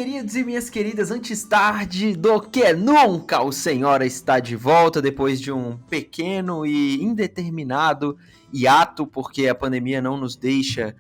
queridos e minhas queridas, antes tarde do que nunca, o Senhora está de volta depois de um pequeno e indeterminado hiato, porque a pandemia não nos deixa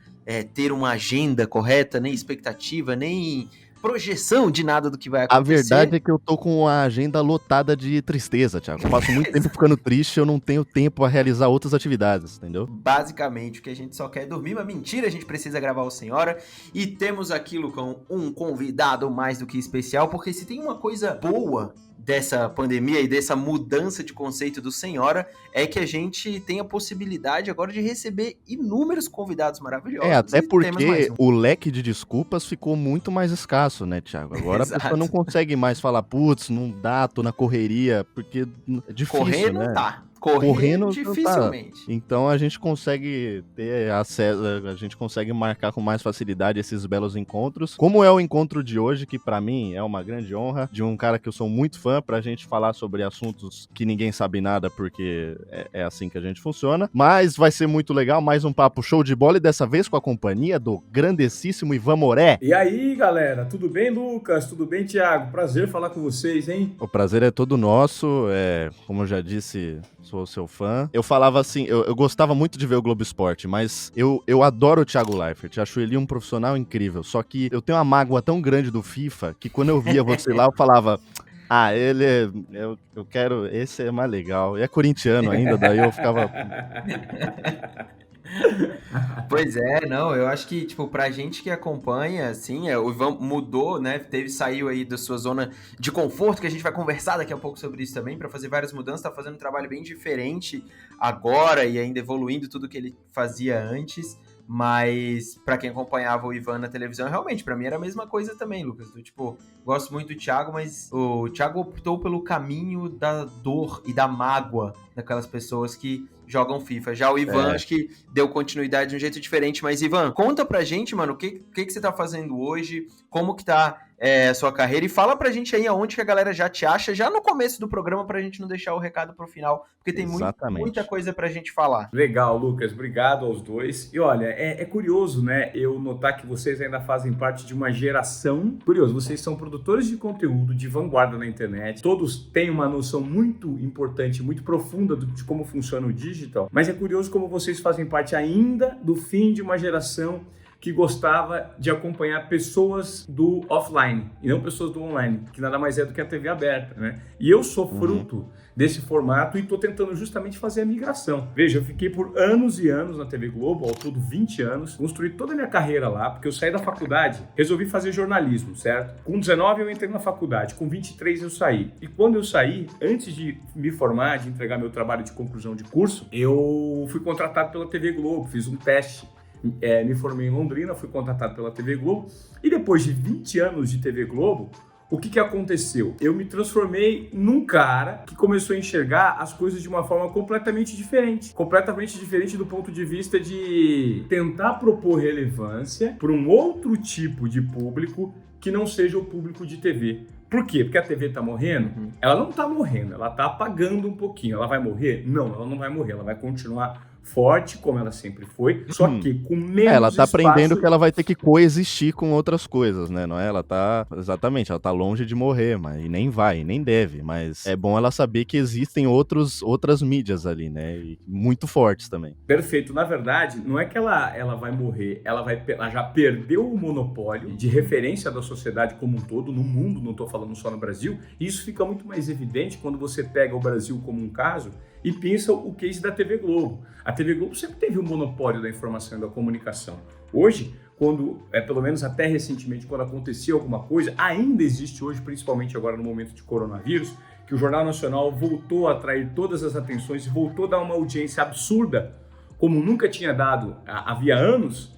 ter uma agenda correta, nem expectativa, nem projeção de nada do que vai A verdade acontecer. é que eu tô com a agenda lotada de tristeza, Thiago. Eu passo muito tempo ficando triste, eu não tenho tempo a realizar outras atividades, entendeu? Basicamente, o que a gente só quer é dormir, mas mentira, a gente precisa gravar o Senhora. E temos aqui, Lucão, um convidado mais do que especial, porque se tem uma coisa boa dessa pandemia e dessa mudança de conceito do Senhora, é que a gente tem a possibilidade agora de receber inúmeros convidados maravilhosos Até e temos mais porque um. o leque de desculpas ficou muito mais escasso, né, Thiago? Agora a pessoa não Exato. consegue mais falar, putz, não dá, tô na correria, porque é Correr difícil, não né? tá. Correr Correndo não tá. dificilmente. Então a gente consegue ter acesso, a gente consegue marcar com mais facilidade esses belos encontros. Como é o encontro de hoje, que pra mim é uma grande honra, de um cara que eu sou muito fã, pra gente falar sobre assuntos que ninguém sabe nada, porque é assim que a gente funciona. Mas vai ser muito legal, mais um papo show de bola, e dessa vez com a companhia do grandessíssimo Ivan Moré. E aí, galera, tudo bem, Lucas? Tudo bem, Thiago? Prazer falar com vocês, hein? O prazer é todo nosso, como eu já disse, sou seu fã. Eu falava assim, eu gostava muito de ver o Globo Esporte, mas eu adoro o Thiago Leifert, acho ele um profissional incrível, só que eu tenho uma mágoa tão grande do FIFA, que quando eu via você lá, eu falava, eu quero, esse é mais legal, e é corintiano ainda, daí eu ficava... Pois é, não, eu acho que, tipo, pra gente que acompanha, assim, o Ivan mudou, né, saiu aí da sua zona de conforto, que a gente vai conversar daqui a pouco sobre isso também, pra fazer várias mudanças, tá fazendo um trabalho bem diferente agora e ainda evoluindo tudo que ele fazia antes, mas pra quem acompanhava o Ivan na televisão, realmente, pra mim era a mesma coisa também, Lucas, tipo, gosto muito do Thiago, mas o Thiago optou pelo caminho da dor e da mágoa daquelas pessoas que jogam FIFA. Já o Ivan, acho que deu continuidade de um jeito diferente. Mas, Ivan, conta pra gente, mano, o que você tá fazendo hoje, como que tá a sua carreira, e fala pra gente aí aonde que a galera já te acha, já no começo do programa, pra gente não deixar o recado pro final, porque tem muita coisa pra gente falar. Legal, Lucas, obrigado aos dois. E olha, é curioso, né, eu notar que vocês ainda fazem parte de uma geração, curioso, vocês são produtores de conteúdo de vanguarda na internet, todos têm uma noção muito importante, muito profunda de como funciona o digital, mas é curioso como vocês fazem parte ainda do fim de uma geração que gostava de acompanhar pessoas do offline e não pessoas do online, que nada mais é do que a TV aberta, né? E eu sou fruto desse formato e estou tentando justamente fazer a migração. Veja, eu fiquei por anos e anos na TV Globo, ao todo 20 anos, construí toda a minha carreira lá, porque eu saí da faculdade, resolvi fazer jornalismo, certo? Com 19 eu entrei na faculdade, com 23 eu saí. E quando eu saí, antes de me formar, de entregar meu trabalho de conclusão de curso, eu fui contratado pela TV Globo, fiz um teste. Me formei em Londrina, fui contratado pela TV Globo e depois de 20 anos de TV Globo, o que aconteceu? Eu me transformei num cara que começou a enxergar as coisas de uma forma completamente diferente do ponto de vista de tentar propor relevância para um outro tipo de público que não seja o público de TV. Por quê? Porque a TV tá morrendo? Ela não tá morrendo, ela tá apagando um pouquinho. Ela vai morrer? Não, ela não vai morrer, ela vai continuar forte, como ela sempre foi, só que com menos ela tá espaço... aprendendo que ela vai ter que coexistir com outras coisas, né? Não é? Ela tá, exatamente, ela tá longe de morrer, mas e nem vai, nem deve, mas é bom ela saber que existem outras mídias ali, né? E muito fortes também. Perfeito. Na verdade, não é que ela vai morrer, ela já perdeu o monopólio de referência da sociedade como um todo, no mundo, não tô falando só no Brasil, e isso fica muito mais evidente quando você pega o Brasil como um caso e pensa o case da TV Globo. A TV Globo sempre teve o monopólio da informação e da comunicação. Hoje, pelo menos até recentemente, quando acontecia alguma coisa, ainda existe hoje, principalmente agora no momento de coronavírus, que o Jornal Nacional voltou a atrair todas as atenções e voltou a dar uma audiência absurda, como nunca tinha dado havia anos.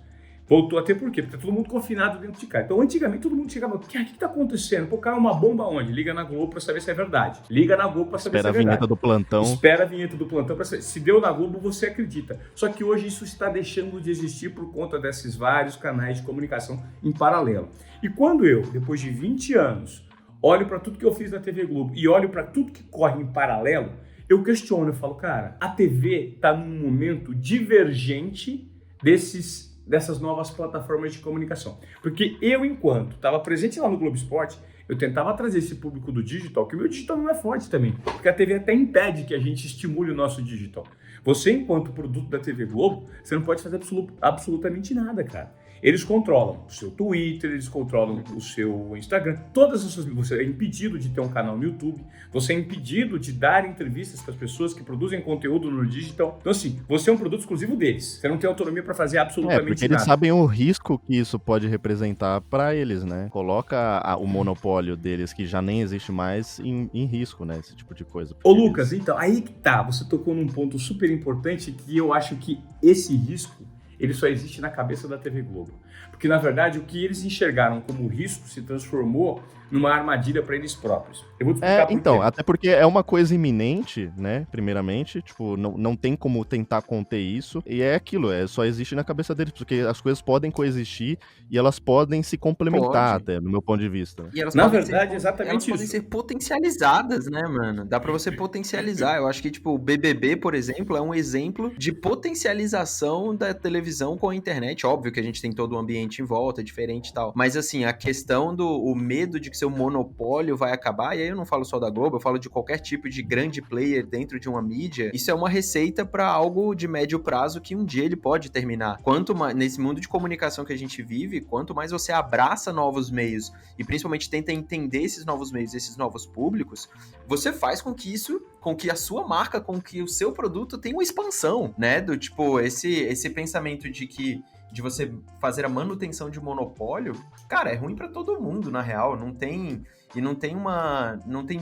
Voltou a ter por quê? Porque tá todo mundo confinado dentro de casa. Então, antigamente, todo mundo chegava, o que tá acontecendo? Pô, caiu uma bomba onde? Liga na Globo pra saber se é verdade. Liga na Globo pra saber se é verdade. Espera a vinheta do plantão. Espera a vinheta do plantão pra saber. Se deu na Globo, você acredita. Só que hoje isso está deixando de existir por conta desses vários canais de comunicação em paralelo. E quando eu, depois de 20 anos, olho pra tudo que eu fiz na TV Globo e olho pra tudo que corre em paralelo, eu questiono, eu falo, cara, a TV tá num momento divergente desses dessas novas plataformas de comunicação. Porque eu, enquanto estava presente lá no Globo Esporte, eu tentava trazer esse público do digital, que o meu digital não é forte também, porque a TV até impede que a gente estimule o nosso digital. Você, enquanto produto da TV Globo, você não pode fazer absolutamente nada, cara. Eles controlam o seu Twitter, eles controlam o seu Instagram, todas as suas... Você é impedido de ter um canal no YouTube, você é impedido de dar entrevistas para as pessoas que produzem conteúdo no digital. Então, assim, você é um produto exclusivo deles. Você não tem autonomia para fazer absolutamente porque nada. eles sabem o risco que isso pode representar para eles, né? Coloca o monopólio deles, que já nem existe mais, em risco, né? Esse tipo de coisa. Ô, Lucas, então, aí que tá. Você tocou num ponto super importante que eu acho que esse risco ele só existe na cabeça da TV Globo. Porque, na verdade, o que eles enxergaram como risco se transformou numa armadilha para eles próprios. Eu vou te explicar por quê. Então, até porque é uma coisa iminente, né, primeiramente, tipo, não tem como tentar conter isso, e é aquilo, só existe na cabeça deles, porque as coisas podem coexistir e elas podem se complementar até, no meu ponto de vista. E elas Na podem verdade, exatamente elas isso. podem ser potencializadas, né, mano? Dá pra você potencializar. Eu acho que, tipo, o BBB, por exemplo, é um exemplo de potencialização da televisão com a internet. Óbvio que a gente tem todo o ambiente em volta, diferente e tal. Mas, assim, a questão o medo de que seu monopólio vai acabar, e aí eu não falo só da Globo, eu falo de qualquer tipo de grande player dentro de uma mídia, isso é uma receita pra algo de médio prazo que um dia ele pode terminar. Quanto mais, nesse mundo de comunicação que a gente vive, quanto mais você abraça novos meios e principalmente tenta entender esses novos meios, esses novos públicos, você faz com que a sua marca, com que o seu produto tenha uma expansão, né? Do tipo, esse pensamento de você fazer a manutenção de monopólio, cara, é ruim pra todo mundo, na real. Não tem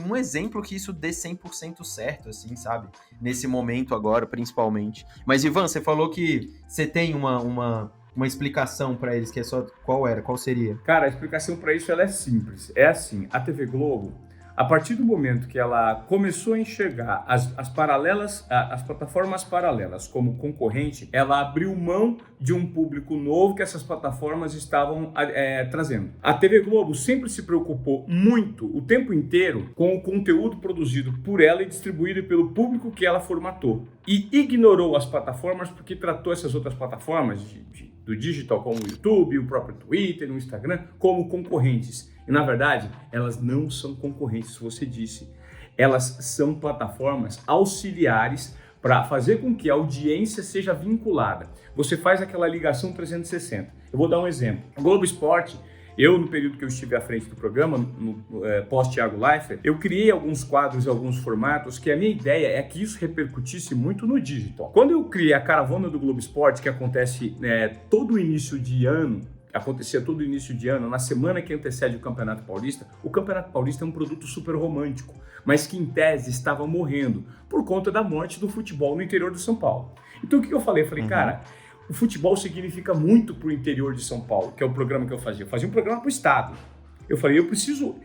um exemplo que isso dê 100% certo, assim, sabe? Nesse momento agora, principalmente. Mas, Ivan, você falou que você tem uma explicação pra eles, que é só... Qual seria? Cara, a explicação pra isso ela é simples. É assim, a TV Globo, a partir do momento que ela começou a enxergar as plataformas paralelas como concorrente, ela abriu mão de um público novo que essas plataformas estavam trazendo. A TV Globo sempre se preocupou muito, o tempo inteiro, com o conteúdo produzido por ela e distribuído pelo público que ela formatou. E ignorou as plataformas porque tratou essas outras plataformas do digital, como o YouTube, o próprio Twitter, o Instagram, como concorrentes. E, na verdade, elas não são concorrentes, você disse. Elas são plataformas auxiliares para fazer com que a audiência seja vinculada. Você faz aquela ligação 360. Eu vou dar um exemplo. O Globo Esporte, no período que eu estive à frente do programa, no pós-Thiago Leifert, eu criei alguns quadros e alguns formatos que a minha ideia é que isso repercutisse muito no digital. Quando eu criei a Caravana do Globo Esporte, que acontece todo o início de ano, acontecia todo início de ano, na semana que antecede o Campeonato Paulista. O Campeonato Paulista é um produto super romântico, mas que em tese estava morrendo por conta da morte do futebol no interior de São Paulo. Então o que eu falei? Eu falei, cara, o futebol significa muito para o interior de São Paulo, que é o programa que eu fazia. Eu fazia um programa para o estado. Eu falei, eu preciso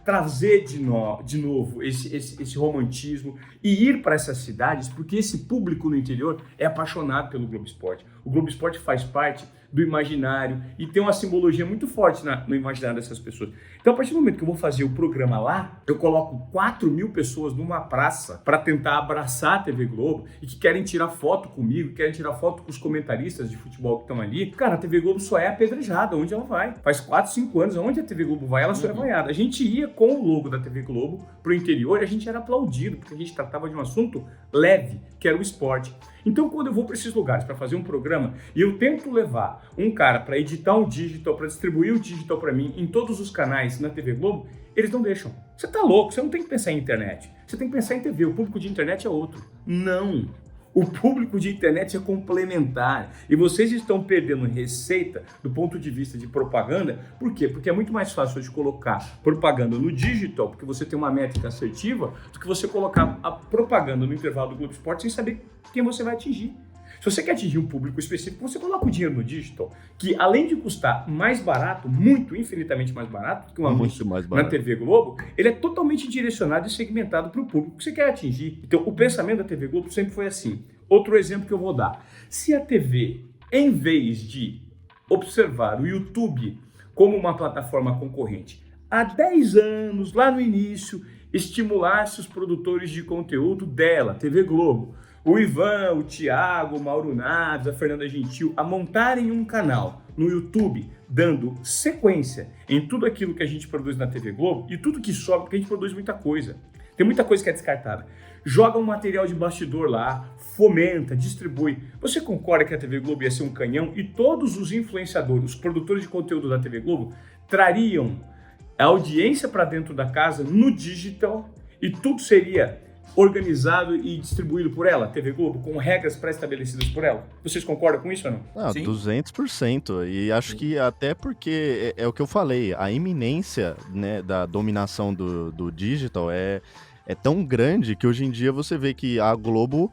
trazer de novo esse romantismo e ir para essas cidades, porque esse público no interior é apaixonado pelo Globo Esporte. O Globo Esporte faz parte do imaginário e tem uma simbologia muito forte no imaginário dessas pessoas. Então, a partir do momento que eu vou fazer o programa lá, eu coloco 4.000 pessoas numa praça para tentar abraçar a TV Globo e que querem tirar foto comigo, querem tirar foto com os comentaristas de futebol que estão ali. Cara, a TV Globo só é apedrejada onde ela vai. Faz 4, 5 anos, onde a TV Globo vai, ela só é vaiada. A gente ia com o logo da TV Globo pro interior e a gente era aplaudido, porque a gente tratava de um assunto leve, que era o esporte. Então, quando eu vou para esses lugares para fazer um programa e eu tento levar um cara para editar um digital, para distribuir o digital para mim em todos os canais na TV Globo, eles não deixam. Você tá louco, você não tem que pensar em internet. Você tem que pensar em TV, o público de internet é outro. Não! O público de internet é complementar e vocês estão perdendo receita do ponto de vista de propaganda. Por quê? Porque é muito mais fácil de colocar propaganda no digital, porque você tem uma métrica assertiva, do que você colocar a propaganda no intervalo do Globo Esporte sem saber quem você vai atingir. Se você quer atingir um público específico, você coloca o dinheiro no digital, que além de custar mais barato, infinitamente mais barato do que um anúncio na TV Globo, ele é totalmente direcionado e segmentado para o público que você quer atingir. Então, o pensamento da TV Globo sempre foi assim. Outro exemplo que eu vou dar. Se a TV, em vez de observar o YouTube como uma plataforma concorrente, há 10 anos, lá no início, estimulasse os produtores de conteúdo dela, TV Globo, o Ivan, o Thiago, o Mauro Naves, a Fernanda Gentil a montarem um canal no YouTube, dando sequência em tudo aquilo que a gente produz na TV Globo e tudo que sobra, porque a gente produz muita coisa. Tem muita coisa que é descartada. Joga um material de bastidor lá, fomenta, distribui. Você concorda que a TV Globo ia ser um canhão e todos os influenciadores, os produtores de conteúdo da TV Globo, trariam a audiência para dentro da casa no digital e tudo seria organizado e distribuído por ela, TV Globo, com regras pré-estabelecidas por ela? Vocês concordam com isso ou não? Ah, 200%. E acho que até porque é o que eu falei, a iminência, né, da dominação do digital é tão grande que hoje em dia você vê que a Globo,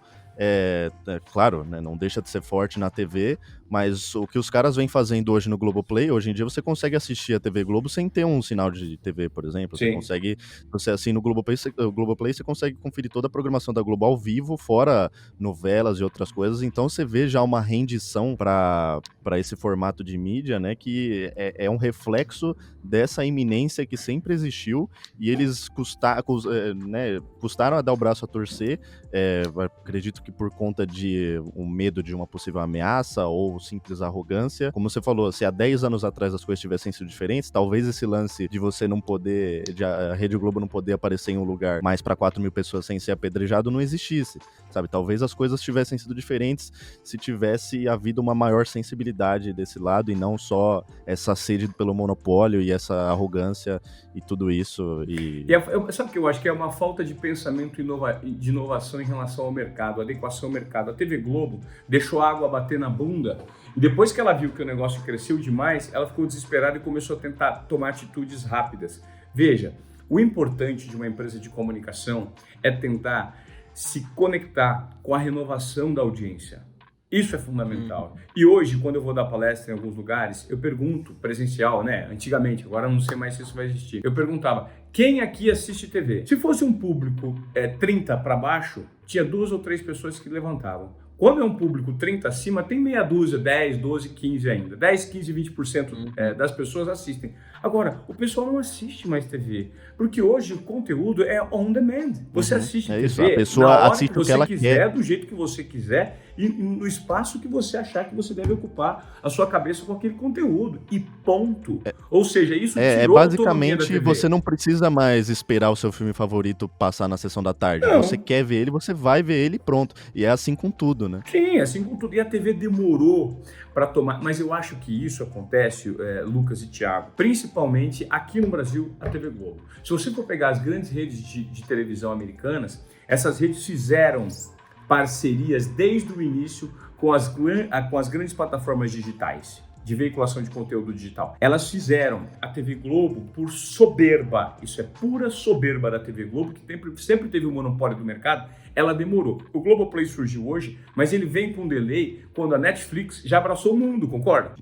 claro, né, não deixa de ser forte na TV, mas o que os caras vêm fazendo hoje no Globoplay, hoje em dia você consegue assistir a TV Globo sem ter um sinal de TV, por exemplo. Sim. Você assim no Globoplay você consegue conferir toda a programação da Globo ao vivo, fora novelas e outras coisas. Então você vê já uma rendição para esse formato de mídia, né, que é um reflexo dessa iminência que sempre existiu e eles custaram a dar o braço a torcer. Acredito que por conta de um medo de uma possível ameaça ou simples arrogância. Como você falou, se há 10 anos atrás as coisas tivessem sido diferentes, talvez esse lance de você não poder, de a Rede Globo não poder aparecer em um lugar mais para 4.000 pessoas sem ser apedrejado não existisse, sabe? Talvez as coisas tivessem sido diferentes se tivesse havido uma maior sensibilidade desse lado e não só essa sede pelo monopólio e essa arrogância e tudo isso. Sabe o que eu acho? Que é uma falta de pensamento de inovação em relação ao mercado, adequação ao mercado. A TV Globo deixou a água bater na bunda e depois que ela viu que o negócio cresceu demais, ela ficou desesperada e começou a tentar tomar atitudes rápidas. Veja, o importante de uma empresa de comunicação é tentar se conectar com a renovação da audiência. Isso é fundamental. E hoje, quando eu vou dar palestra em alguns lugares, eu pergunto, presencial, né? Antigamente, agora não sei mais se isso vai existir. Eu perguntava, quem aqui assiste TV? Se fosse um público 30 para baixo, tinha 2 ou 3 pessoas que levantavam. Quando é um público 30 acima, tem meia dúzia, 10, 12, 15 ainda. 10, 15, 20% das pessoas assistem. Agora, o pessoal não assiste mais TV, porque hoje o conteúdo é on demand. Você assiste TV isso, a pessoa assiste o que ela quer, do jeito que você quiser e no espaço que você achar que você deve ocupar a sua cabeça com aquele conteúdo. E ponto. Ou seja, isso tirou basicamente, você não precisa mais esperar o seu filme favorito passar na sessão da tarde. Não. Você quer ver ele, você vai ver ele e pronto. E é assim com tudo, né? Sim, assim com tudo. E a TV demorou para tomar. Mas eu acho que isso acontece, Lucas e Thiago, principalmente aqui no Brasil, a TV Globo. Se você for pegar as grandes redes de televisão americanas, essas redes fizeram parcerias desde o início com as grandes plataformas digitais de veiculação de conteúdo digital. Elas fizeram a TV Globo por soberba. Isso é pura soberba da TV Globo, que sempre teve o monopólio do mercado. Ela demorou. O Globoplay surgiu hoje, mas ele vem com um delay quando a Netflix já abraçou o mundo, concorda?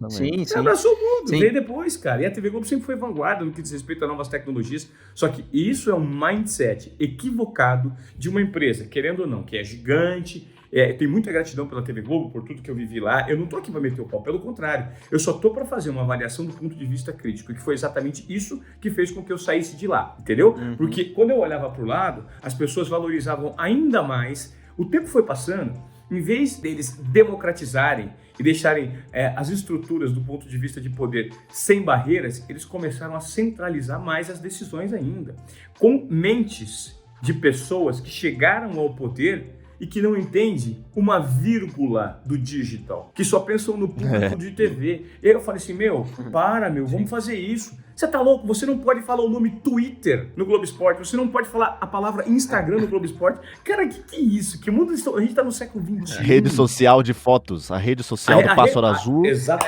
Sim. Já abraçou o mundo, veio depois, cara. E a TV Globo sempre foi vanguarda no que diz respeito a novas tecnologias. Só que isso é um mindset equivocado de uma empresa, querendo ou não, que é gigante. Tenho muita gratidão pela TV Globo, por tudo que eu vivi lá. Eu não tô aqui para meter o pau, pelo contrário. Eu só tô para fazer uma avaliação do ponto de vista crítico, que foi exatamente isso que fez com que eu saísse de lá, entendeu? Porque quando eu olhava pro lado, as pessoas valorizavam ainda mais. O tempo foi passando, em vez deles democratizarem e deixarem as estruturas do ponto de vista de poder sem barreiras, eles começaram a centralizar mais as decisões ainda. Com mentes de pessoas que chegaram ao poder e que não entende uma vírgula do digital, que só pensam no público de TV. E aí eu falei assim, vamos fazer isso. Você tá louco? Você não pode falar o nome Twitter no Globo Esporte, você não pode falar a palavra Instagram no Globo Esporte. Cara, que é isso? Que mundo a gente tá no século XXI. A rede social de fotos, a rede social do Pássaro Azul,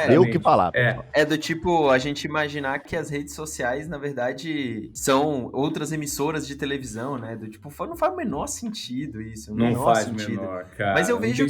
deu o que falar. É do tipo, a gente imaginar que as redes sociais, na verdade, são outras emissoras de televisão, né? Do tipo, não faz o menor sentido isso. Não faz o menor, cara. Mas eu vejo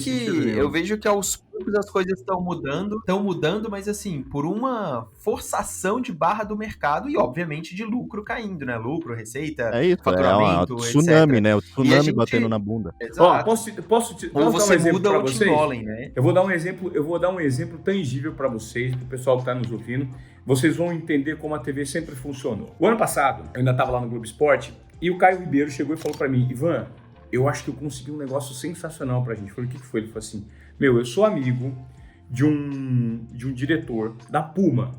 que aos poucos as coisas estão mudando, mas assim, por uma forçação de barra do mercado e, obviamente, de lucro caindo, né? Lucro, receita, faturamento, o tsunami, etc. né? O tsunami batendo na bunda. Exato. Posso ou você muda ou te engolem, né? Eu vou dar um exemplo tangível para vocês, para o pessoal que está nos ouvindo. Vocês vão entender como a TV sempre funcionou. O ano passado, eu ainda estava lá no Globo Esporte e o Caio Ribeiro chegou e falou para mim, Ivan, eu acho que eu consegui um negócio sensacional pra gente. Eu falei, o que foi? Ele falou assim, eu sou amigo de um diretor da Puma,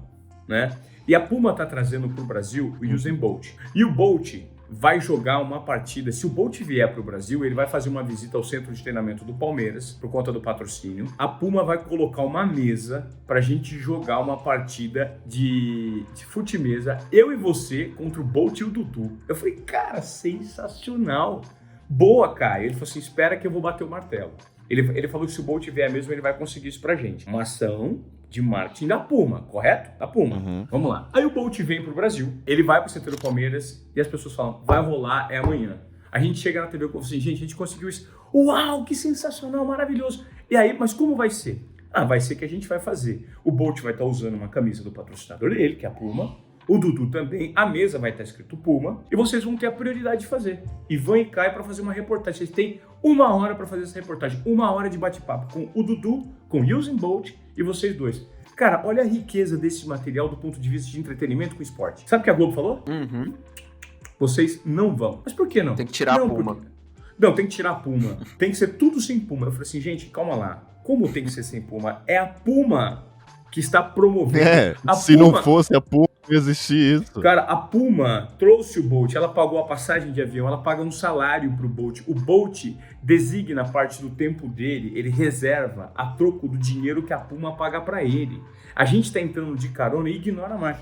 né? E a Puma tá trazendo pro Brasil o Usain Bolt. E o Bolt vai jogar uma partida, se o Bolt vier pro Brasil, ele vai fazer uma visita ao centro de treinamento do Palmeiras, por conta do patrocínio. A Puma vai colocar uma mesa pra gente jogar uma partida de fute-mesa, eu e você, contra o Bolt e o Dudu. Eu falei, cara, sensacional. Boa, Caio. Ele falou assim, espera que eu vou bater o martelo. Ele falou que se o Bolt vier mesmo, ele vai conseguir isso pra gente. Uma ação de marketing da Puma, correto? Da Puma. Uhum. Vamos lá. Aí o Bolt vem pro Brasil, ele vai pro CT do Palmeiras e as pessoas falam, vai rolar, é amanhã. A gente chega na TV e fala assim, gente, a gente conseguiu isso. Uau, que sensacional, maravilhoso. E aí, mas como vai ser? Vai ser que a gente vai fazer. O Bolt vai estar usando uma camisa do patrocinador dele, que é a Puma. O Dudu também, a mesa vai estar escrito Puma, e vocês vão ter a prioridade de fazer. Ivan e Caio para fazer uma reportagem. Vocês têm 1 hora para fazer essa reportagem, 1 hora de bate-papo com o Dudu, com o Usain Bolt e vocês dois. Cara, olha a riqueza desse material do ponto de vista de entretenimento com esporte. Sabe o que a Globo falou? Vocês não vão. Mas por que não? Tem que tirar a Puma. Não, tem que tirar a Puma. Tem que ser tudo sem Puma. Eu falei assim, gente, calma lá. Como tem que ser sem Puma? É a Puma que está promovendo. Se não fosse a Puma, não existia isso. Cara, a Puma trouxe o Bolt, ela pagou a passagem de avião, ela paga um salário pro Bolt. O Bolt designa parte do tempo dele, ele reserva a troco do dinheiro que a Puma paga pra ele. A gente tá entrando de carona e ignora mais.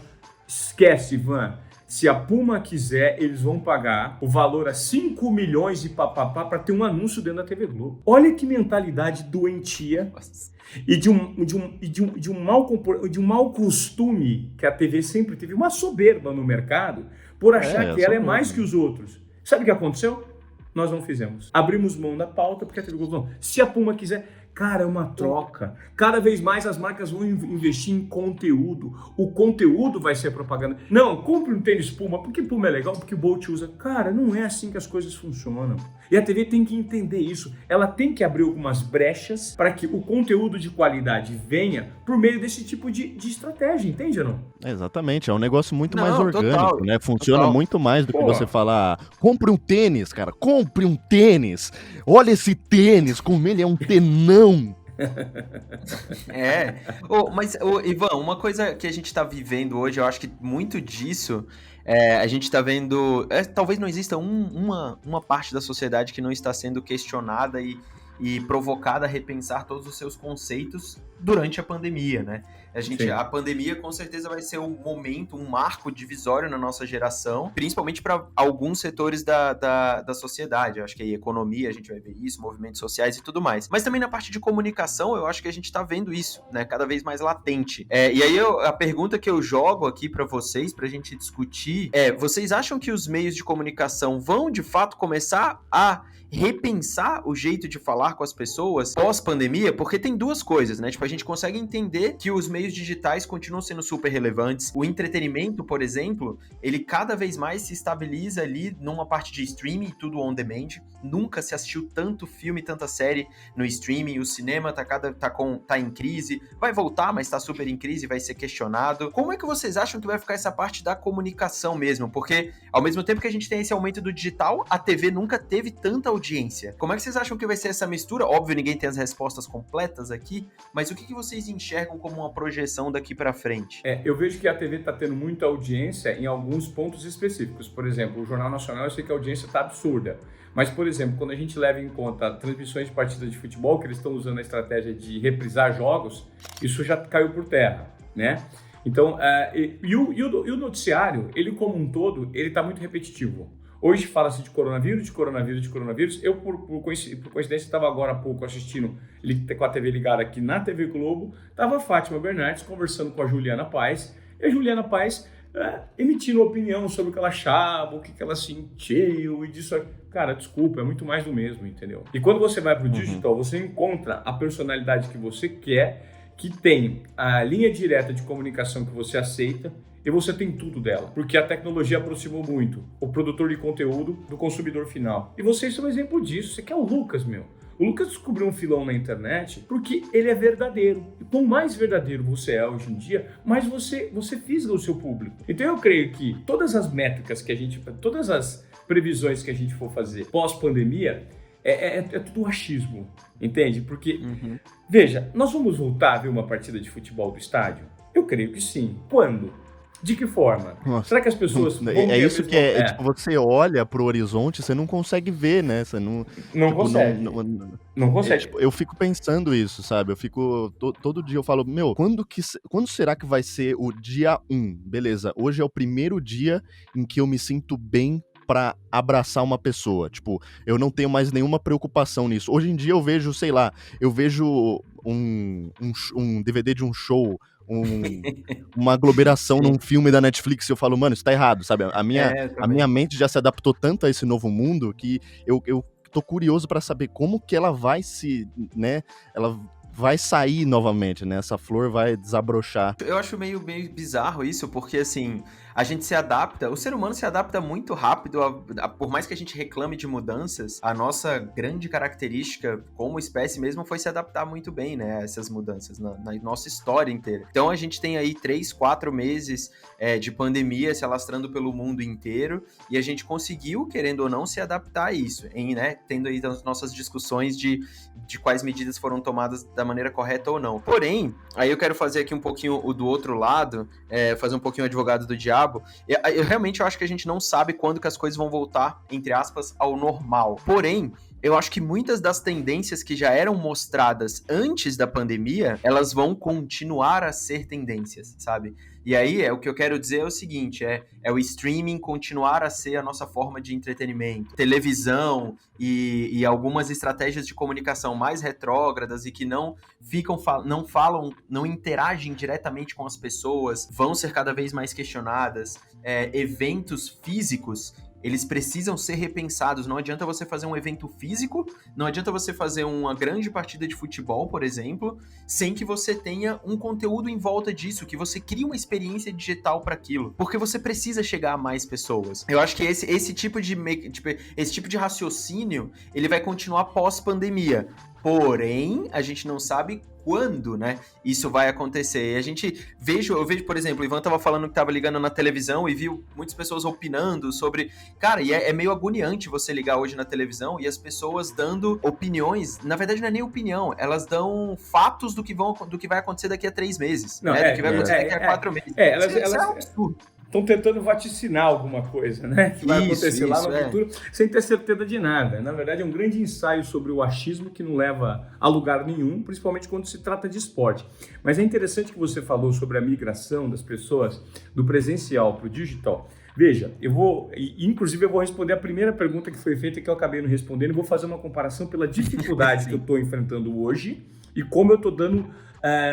Esquece, Ivan. Se a Puma quiser, eles vão pagar o valor a 5 milhões de papapá para ter um anúncio dentro da TV Globo. Olha que mentalidade doentia e de um mau costume que a TV sempre teve, uma soberba no mercado, por achar que ela é mais que os outros. Sabe o que aconteceu? Nós não fizemos. Abrimos mão da pauta porque a TV Globo não. Se a Puma quiser... Cara, é uma troca. Cada vez mais as marcas vão investir em conteúdo. O conteúdo vai ser propaganda. Não, compre um tênis Puma. Porque Puma é legal? Porque o Bolt usa. Cara, não é assim que as coisas funcionam. E a TV tem que entender isso. Ela tem que abrir algumas brechas para que o conteúdo de qualidade venha por meio desse tipo de estratégia. Entende ou não? Exatamente. É um negócio muito mais orgânico, total, né? Funciona muito mais do que você falar, compre um tênis, cara. Compre um tênis. Olha esse tênis, como ele é um tenão. Mas, Ivan, uma coisa que a gente tá vivendo hoje, eu acho que muito disso, a gente tá vendo, talvez não exista uma parte da sociedade que não está sendo questionada e provocada a repensar todos os seus conceitos durante a pandemia, né? A pandemia com certeza vai ser um momento, um marco divisório na nossa geração, principalmente para alguns setores da sociedade. Eu acho que a economia, a gente vai ver isso, movimentos sociais e tudo mais. Mas também na parte de comunicação, eu acho que a gente tá vendo isso, né? Cada vez mais latente. E aí a pergunta que eu jogo aqui para vocês, pra gente discutir, vocês acham que os meios de comunicação vão de fato começar a repensar o jeito de falar com as pessoas pós-pandemia? Porque tem duas coisas, né? Tipo, a gente consegue entender que os meios digitais continuam sendo super relevantes. O entretenimento, por exemplo, ele cada vez mais se estabiliza ali numa parte de streaming, tudo on demand. Nunca se assistiu tanto filme, tanta série no streaming. O cinema tá em crise. Vai voltar, mas tá super em crise, vai ser questionado. Como é que vocês acham que vai ficar essa parte da comunicação mesmo? Porque, ao mesmo tempo que a gente tem esse aumento do digital, a TV nunca teve tanta audiência. Como é que vocês acham que vai ser essa mistura? Óbvio, ninguém tem as respostas completas aqui, mas o que vocês enxergam como uma projeção daqui pra frente? Eu vejo que a TV tá tendo muita audiência em alguns pontos específicos. Por exemplo, o Jornal Nacional, eu sei que a audiência tá absurda. Mas, por exemplo, quando a gente leva em conta transmissões de partidas de futebol, que eles estão usando a estratégia de reprisar jogos, isso já caiu por terra, né? Então, o noticiário, ele como um todo, ele tá muito repetitivo. Hoje fala-se de coronavírus. Eu, por coincidência, estava agora há pouco assistindo com a TV ligada aqui na TV Globo. Estava a Fátima Bernardes conversando com a Juliana Paes. E a Juliana Paes emitindo opinião sobre o que ela achava, o que ela sentiu e disso. Cara, desculpa, é muito mais do mesmo, entendeu? E quando você vai para o digital, você encontra a personalidade que você quer, que tem a linha direta de comunicação que você aceita, e você tem tudo dela, porque a tecnologia aproximou muito o produtor de conteúdo do consumidor final. E vocês são um exemplo disso. Você quer o Lucas, meu. O Lucas descobriu um filão na internet porque ele é verdadeiro. E quanto mais verdadeiro você é hoje em dia, mais você fisga o seu público. Então eu creio que todas as métricas todas as previsões que a gente for fazer pós-pandemia, É tudo achismo, entende? Porque, Uhum. veja, nós vamos voltar a ver uma partida de futebol do estádio? Eu creio que sim. Quando? De que forma? Nossa. Será que as pessoas vão É ter isso a que é, mesma... tipo, você olha pro horizonte, você não consegue ver, né? Você não, Não tipo, consegue. Não consegue. tipo, eu fico pensando isso, sabe? Eu fico, todo dia eu falo, meu, quando será que vai ser o dia 1? Beleza, hoje é o primeiro dia em que eu me sinto bem pra abraçar uma pessoa. Tipo, eu não tenho mais nenhuma preocupação nisso. Hoje em dia eu vejo, sei lá, eu vejo um DVD de um show, uma aglomeração Sim. num filme da Netflix e eu falo, mano, isso tá errado, sabe? A Eu a também. minha mente já se adaptou tanto a esse novo mundo que eu tô curioso pra saber como que ela vai né? Ela vai sair novamente, né? Essa flor vai desabrochar. Eu acho meio bizarro isso, porque assim, a gente se adapta, o ser humano se adapta muito rápido, por mais que a gente reclame de mudanças, a nossa grande característica como espécie mesmo foi se adaptar muito bem, né, a essas mudanças na nossa história inteira. Então a gente tem aí 3, 4 meses de pandemia se alastrando pelo mundo inteiro, e a gente conseguiu, querendo ou não, se adaptar a isso, né, tendo aí as nossas discussões de quais medidas foram tomadas da maneira correta ou não. Porém, aí eu quero fazer aqui um pouquinho o do outro lado, fazer um pouquinho o advogado do diabo. Eu realmente acho que a gente não sabe quando que as coisas vão voltar, entre aspas, ao normal. Porém, eu acho que muitas das tendências que já eram mostradas antes da pandemia, elas vão continuar a ser tendências, sabe? E aí, o que eu quero dizer é o seguinte, é o streaming continuar a ser a nossa forma de entretenimento. Televisão e algumas estratégias de comunicação mais retrógradas e que não falam, não interagem diretamente com as pessoas, vão ser cada vez mais questionadas. Eventos físicos, eles precisam ser repensados. Não adianta você fazer um evento físico, não adianta você fazer uma grande partida de futebol, por exemplo, sem que você tenha um conteúdo em volta disso, que você crie uma experiência digital para aquilo, porque você precisa chegar a mais pessoas. Eu acho que esse tipo de raciocínio, ele vai continuar pós-pandemia. Porém, a gente não sabe quando, né, isso vai acontecer. E eu vejo, por exemplo, o Ivan tava falando que tava ligando na televisão e viu muitas pessoas opinando sobre... Cara, e é meio agoniante você ligar hoje na televisão e as pessoas dando opiniões. Na verdade, não é nem opinião, elas dão fatos do que vai acontecer daqui a 3 meses, Não, né, do que vai acontecer daqui a 4 meses. Isso é um absurdo. Estão tentando vaticinar alguma coisa, né? Que vai acontecer lá no futuro, sem ter certeza de nada. Na verdade, é um grande ensaio sobre o achismo que não leva a lugar nenhum, principalmente quando se trata de esporte. Mas é interessante que você falou sobre a migração das pessoas do presencial para o digital. Veja, inclusive eu vou responder a primeira pergunta que foi feita que eu acabei não respondendo e vou fazer uma comparação pela dificuldade que eu estou enfrentando hoje e como eu estou dando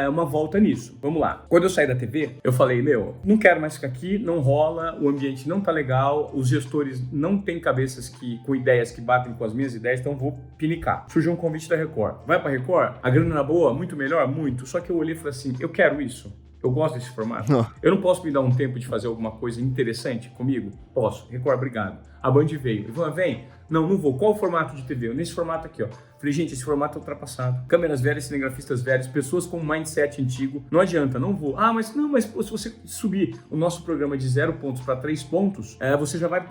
uma volta nisso. Vamos lá. Quando eu saí da TV, eu falei, não quero mais ficar aqui, não rola, o ambiente não tá legal, os gestores não têm cabeças com ideias que batem com as minhas ideias, então vou pinicar. Surgiu um convite da Record. Vai pra Record? A grana na boa? Muito melhor? Muito. Só que eu olhei e falei assim, eu quero isso. Eu gosto desse formato. Não. Eu não posso me dar um tempo de fazer alguma coisa interessante comigo? Posso. Record, obrigado. A Band veio. Ivan, vem. Não vou. Qual o formato de TV? Nesse formato aqui, ó. Falei, gente, esse formato é ultrapassado. Câmeras velhas, cinegrafistas velhos, pessoas com mindset antigo. Não adianta, não vou. Mas pô, se você subir o nosso programa de 0 pontos para 3 pontos, você já vai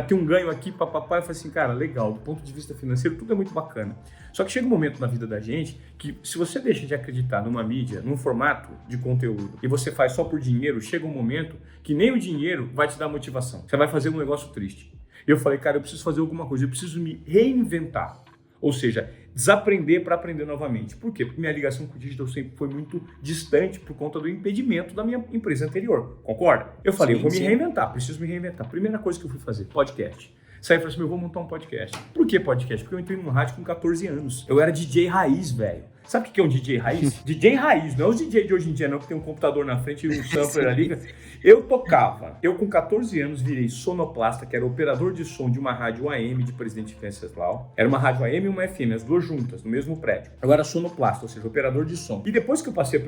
ter um ganho aqui, papapá. Eu falei assim, cara, legal. Do ponto de vista financeiro, tudo é muito bacana. Só que chega um momento na vida da gente que se você deixa de acreditar numa mídia, num formato de conteúdo, e você faz só por dinheiro, chega um momento que nem o dinheiro vai te dar motivação. Você vai fazer um negócio triste. Eu falei, cara, eu preciso fazer alguma coisa, eu preciso me reinventar. Ou seja, desaprender para aprender novamente. Por quê? Porque minha ligação com o digital sempre foi muito distante por conta do impedimento da minha empresa anterior. Concorda? Eu falei, eu vou me reinventar, preciso me reinventar. Primeira coisa que eu fui fazer, podcast. Saí e falei assim, eu vou montar um podcast. Por que podcast? Porque eu entrei numa rádio com 14 anos. Eu era DJ raiz, velho. Sabe o que é um DJ raiz? DJ raiz, não é os DJ de hoje em dia não, que tem um computador na frente e um sampler ali. Eu com 14 anos virei sonoplasta, que era operador de som de uma rádio AM de Presidente Venceslau. Era uma rádio AM e uma FM, as duas juntas, no mesmo prédio. Eu era sonoplasta, ou seja, operador de som. E depois que eu passei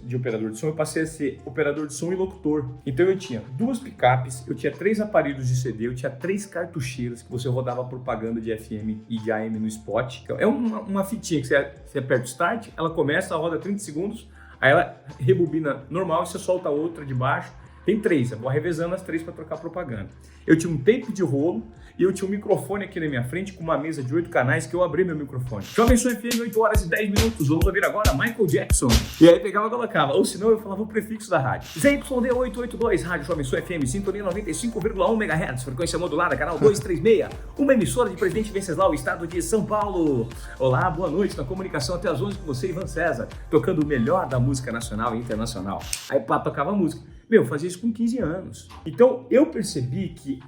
de operador de som, eu passei a ser operador de som e locutor. Então eu tinha 2 picapes, eu tinha 3 aparelhos de CD, eu tinha 3 cartucheiras que você rodava propaganda de FM e de AM no spot. É uma fitinha que você aperta o start, ela começa, roda 30 segundos, aí ela rebobina normal e você solta outra de baixo. Tem 3, eu vou revezando as 3 para trocar propaganda. Eu tinha um tape de rolo e eu tinha um microfone aqui na minha frente com uma mesa de 8 canais que eu abri meu microfone. Jovem Sul FM, 8 horas e 10 minutos, vamos ouvir agora Michael Jackson. E aí pegava e colocava, ou senão eu falava o prefixo da rádio. ZYD 882, Rádio Jovem Sul FM, sintonia 95,1 MHz, frequência modulada, canal 236, uma emissora de Presidente Venceslau, estado de São Paulo. Olá, boa noite, na comunicação até às 11 com você, Ivan César, tocando o melhor da música nacional e internacional. Aí pá, tocava música. Eu fazia isso com 15 anos. Então eu percebi que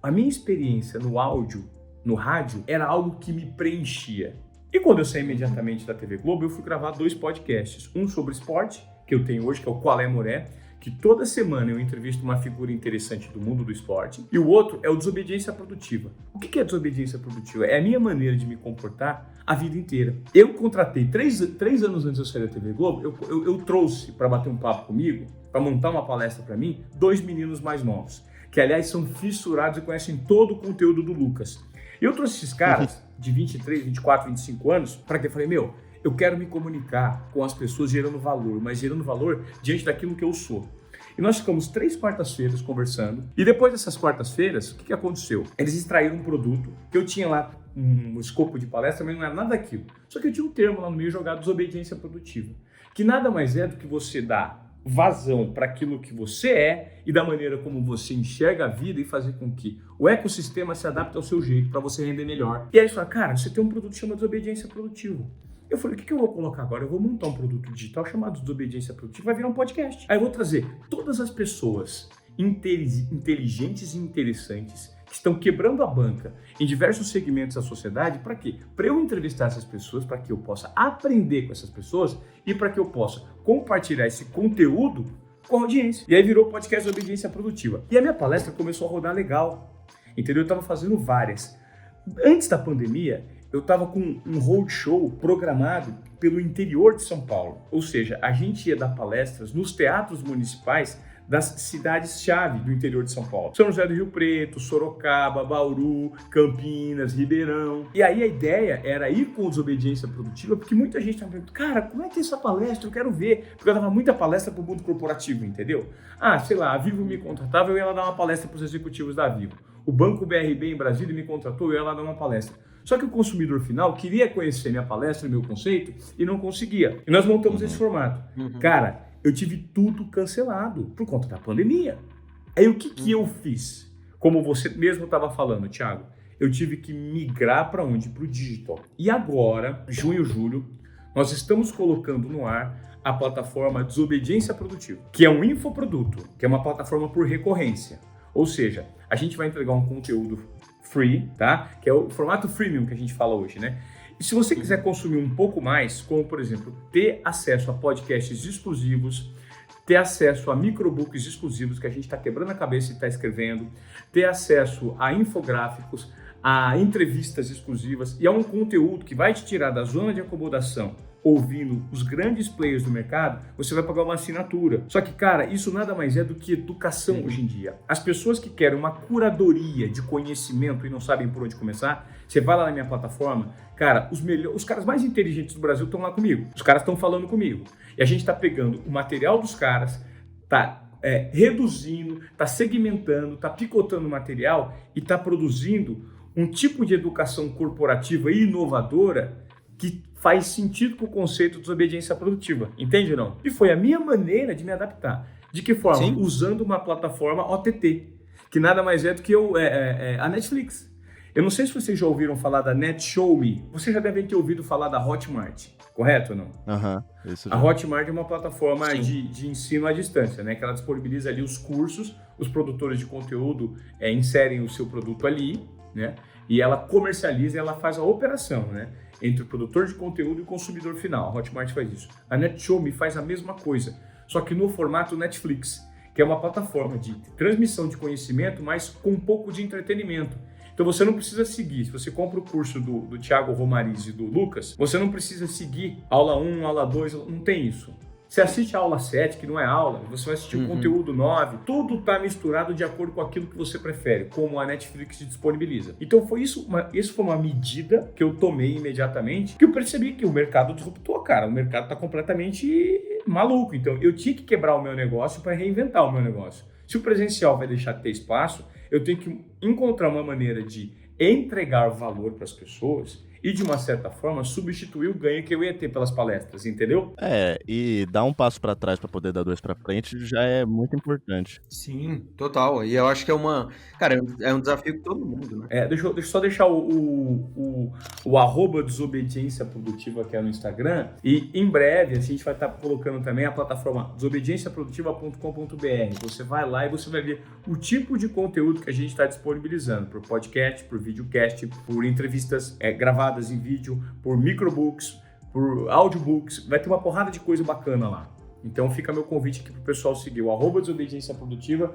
a minha experiência no áudio, no rádio, era algo que me preenchia. E quando eu saí imediatamente da TV Globo, eu fui gravar 2 podcasts. Um sobre esporte, que eu tenho hoje, que é o Qual é Moré, que toda semana eu entrevisto uma figura interessante do mundo do esporte. E o outro é o Desobediência Produtiva. O que é desobediência produtiva? É a minha maneira de me comportar a vida inteira. Eu contratei, 3 anos antes de eu sair da TV Globo, eu trouxe para bater um papo comigo, para montar uma palestra para mim, 2 meninos mais novos, que aliás são fissurados e conhecem todo o conteúdo do Lucas. Eu trouxe esses caras de 23, 24, 25 anos, para que eu falei, eu quero me comunicar com as pessoas gerando valor, mas gerando valor diante daquilo que eu sou. E nós ficamos 3 quartas-feiras conversando, e depois dessas quartas-feiras, o que aconteceu? Eles extraíram um produto que eu tinha lá, um escopo de palestra, mas não era nada daquilo. Só que eu tinha um termo lá no meio jogado, desobediência produtiva, que nada mais é do que você dar vazão para aquilo que você é e da maneira como você enxerga a vida e fazer com que o ecossistema se adapte ao seu jeito para você render melhor. E aí eles falaram, cara, você tem um produto chamado Desobediência Produtiva. Eu falei, o que eu vou colocar agora? Eu vou montar um produto digital chamado Desobediência Produtiva, vai virar um podcast. Aí eu vou trazer todas as pessoas inteligentes e interessantes que estão quebrando a banca em diversos segmentos da sociedade, para quê? Para eu entrevistar essas pessoas, para que eu possa aprender com essas pessoas e para que eu possa compartilhar esse conteúdo com a audiência. E aí virou o podcast de Obediência Produtiva. E a minha palestra começou a rodar legal, entendeu? Eu estava fazendo várias. Antes da pandemia, eu estava com um roadshow programado pelo interior de São Paulo. Ou seja, a gente ia dar palestras nos teatros municipais das cidades-chave do interior de São Paulo. São José do Rio Preto, Sorocaba, Bauru, Campinas, Ribeirão. E aí a ideia era ir com Desobediência Produtiva, porque muita gente estava perguntando, cara, como é que é essa palestra? Eu quero ver. Porque eu dava muita palestra para o mundo corporativo, entendeu? Sei lá, a Vivo me contratava, eu ia lá dar uma palestra para os executivos da Vivo. O Banco BRB em Brasília me contratou, eu ia lá dar uma palestra. Só que o consumidor final queria conhecer minha palestra e meu conceito e não conseguia. E nós montamos esse formato. Cara, eu tive tudo cancelado por conta da pandemia. Aí o que eu fiz? Como você mesmo estava falando, Thiago, eu tive que migrar para onde? Para o digital. E agora, junho, julho, nós estamos colocando no ar a plataforma Desobediência Produtiva, que é um infoproduto, que é uma plataforma por recorrência. Ou seja, a gente vai entregar um conteúdo free, tá? Que é o formato freemium que a gente fala hoje, né? E se você quiser consumir um pouco mais, como por exemplo, ter acesso a podcasts exclusivos, ter acesso a microbooks exclusivos que a gente está quebrando a cabeça e está escrevendo, ter acesso a infográficos, a entrevistas exclusivas e a um conteúdo que vai te tirar da zona de acomodação, ouvindo os grandes players do mercado, você vai pagar uma assinatura. Só que, cara, isso nada mais é do que educação hoje em dia. As pessoas que querem uma curadoria de conhecimento e não sabem por onde começar, você vai lá na minha plataforma, cara, os caras mais inteligentes do Brasil estão lá comigo. Os caras estão falando comigo. E a gente está pegando o material dos caras, tá reduzindo, tá segmentando, tá picotando o material e tá produzindo um tipo de educação corporativa e inovadora que faz sentido com o conceito de desobediência produtiva, entende ou não? E foi a minha maneira de me adaptar. De que forma? Sim. Usando uma plataforma OTT, que nada mais é do que a Netflix. Eu não sei se vocês já ouviram falar da NetShowMe, vocês já devem ter ouvido falar da Hotmart, correto ou não? Isso a Hotmart é uma plataforma de ensino à distância, né? Que ela disponibiliza ali os cursos, os produtores de conteúdo inserem o seu produto ali, né? E ela comercializa e ela faz a operação, né? Entre o produtor de conteúdo e o consumidor final. A Hotmart faz isso. A NetShowMe faz a mesma coisa, só que no formato Netflix, que é uma plataforma de transmissão de conhecimento, mas com um pouco de entretenimento. Então você não precisa seguir, se você compra o curso do Thiago Romariz e do Lucas, você não precisa seguir aula 1, aula 2, não tem isso. Você assiste a aula 7, que não é aula, você vai assistir o conteúdo 9, tudo está misturado de acordo com aquilo que você prefere, como a Netflix disponibiliza. Então foi isso foi uma medida que eu tomei imediatamente, que eu percebi que o mercado disruptou, cara, o mercado está completamente maluco, então eu tinha que quebrar o meu negócio para reinventar o meu negócio. Se o presencial vai deixar de ter espaço, eu tenho que encontrar uma maneira de entregar valor para as pessoas e, de uma certa forma, substituir o ganho que eu ia ter pelas palestras, entendeu? E dar um passo pra trás pra poder dar dois pra frente já é muito importante. Sim, total. E eu acho que cara, é um desafio que todo mundo, né? Deixa eu só deixar o arroba Desobediência Produtiva que é no Instagram, e em breve a gente vai estar colocando também a plataforma desobedienciaprodutiva.com.br. Você vai lá e você vai ver o tipo de conteúdo que a gente está disponibilizando por podcast, por videocast, por entrevistas gravadas em vídeo, por microbooks, por audiobooks. Vai ter uma porrada de coisa bacana lá. Então fica meu convite aqui pro pessoal seguir o arroba Desobediência Produtiva,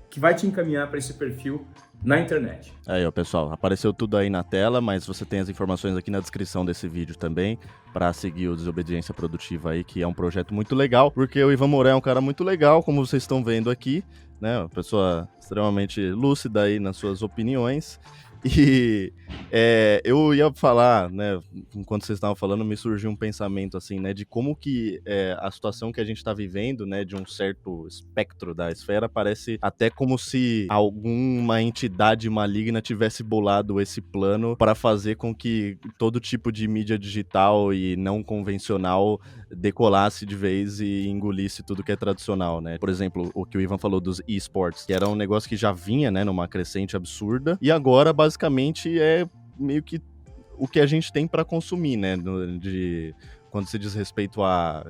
que vai te encaminhar para esse perfil na internet. Aí, ó, pessoal, apareceu tudo aí na tela, mas você tem as informações aqui na descrição desse vídeo também, para seguir o Desobediência Produtiva aí, que é um projeto muito legal, porque o Ivan Moré é um cara muito legal, como vocês estão vendo aqui, né, uma pessoa extremamente lúcida aí nas suas opiniões. E eu ia falar, né, enquanto vocês estavam falando, me surgiu um pensamento assim, né, de como que a situação que a gente está vivendo, né, de um certo espectro da esfera, parece até como se alguma entidade maligna tivesse bolado esse plano para fazer com que todo tipo de mídia digital e não convencional decolasse de vez e engolisse tudo que é tradicional, né? Por exemplo, o que o Ivan falou dos esports, que era um negócio que já vinha, né, numa crescente absurda, e agora basicamente é meio que o que a gente tem para consumir, né, quando se diz respeito a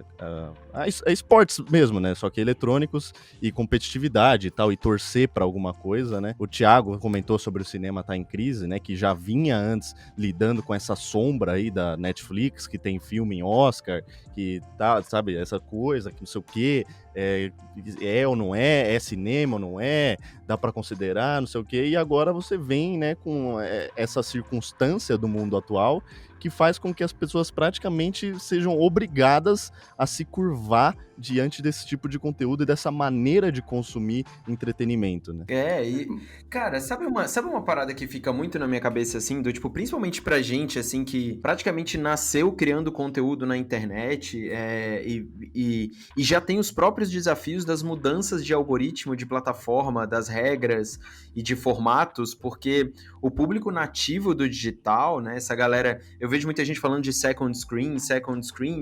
esportes mesmo, né? Só que eletrônicos e competitividade e tal, e torcer pra alguma coisa, né? O Thiago comentou sobre o cinema tá em crise, né? Que já vinha antes lidando com essa sombra aí da Netflix, que tem filme em Oscar, que tá, sabe, essa coisa, que não sei o quê, ou não é cinema ou não é, dá pra considerar, não sei o quê, e agora você vem, né, com essa circunstância do mundo atual, que faz com que as pessoas praticamente sejam obrigadas a se curvar diante desse tipo de conteúdo e dessa maneira de consumir entretenimento, né? Cara, sabe uma parada que fica muito na minha cabeça, assim, do tipo, principalmente pra gente, assim, que praticamente nasceu criando conteúdo na internet e já tem os próprios desafios das mudanças de algoritmo, de plataforma, das regras e de formatos, porque o público nativo do digital, né, essa galera, eu vejo muita gente falando de second screen,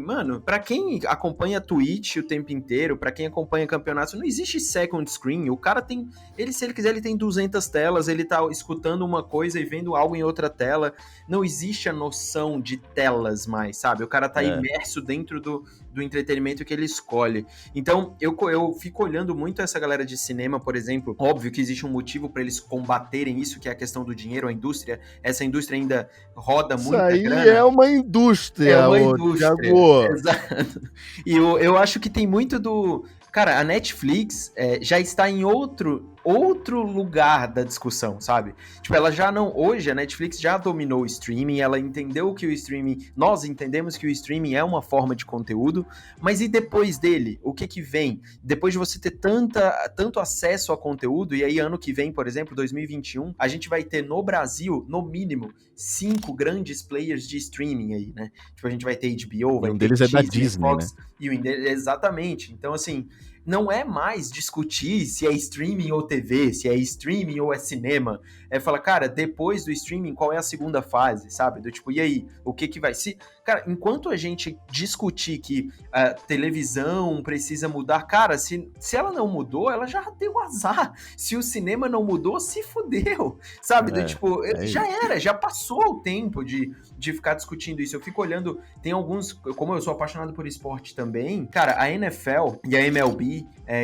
mano, pra quem acompanha Twitch o tempo inteiro, pra quem acompanha campeonatos, não existe second screen, o cara tem, se ele quiser, ele tem 200 telas, ele tá escutando uma coisa e vendo algo em outra tela, não existe a noção de telas mais, sabe, o cara tá imerso dentro do entretenimento que ele escolhe. Então, eu fico olhando muito essa galera de cinema, por exemplo, óbvio que existe um motivo pra eles combaterem isso, que é a questão do dinheiro, a indústria, essa indústria ainda roda muita grana. Isso aí é uma indústria, Thiago. Exato. E eu acho que tem muito do... Cara, a Netflix já está em outro lugar da discussão, sabe? Tipo, ela já não... Hoje, a Netflix já dominou o streaming, ela entendeu que o streaming... Nós entendemos que o streaming é uma forma de conteúdo, mas e depois dele? O que vem? Depois de você ter tanto acesso a conteúdo, e aí ano que vem, por exemplo, 2021, a gente vai ter no Brasil, no mínimo, 5 grandes players de streaming aí, né? Tipo, a gente vai ter HBO, vai ter deles é da Disney, Fox, né? Exatamente. Então, assim... Não é mais discutir se é streaming ou TV, se é streaming ou é cinema. É falar, cara, depois do streaming, qual é a segunda fase, sabe? Do tipo, e aí? O que vai ser? Cara, enquanto a gente discutir que a televisão precisa mudar, cara, se ela não mudou, ela já deu azar. Se o cinema não mudou, se fudeu, sabe? Do tipo, já passou o tempo de ficar discutindo isso. Eu fico olhando, tem alguns, como eu sou apaixonado por esporte também, cara, a NFL e a MLB,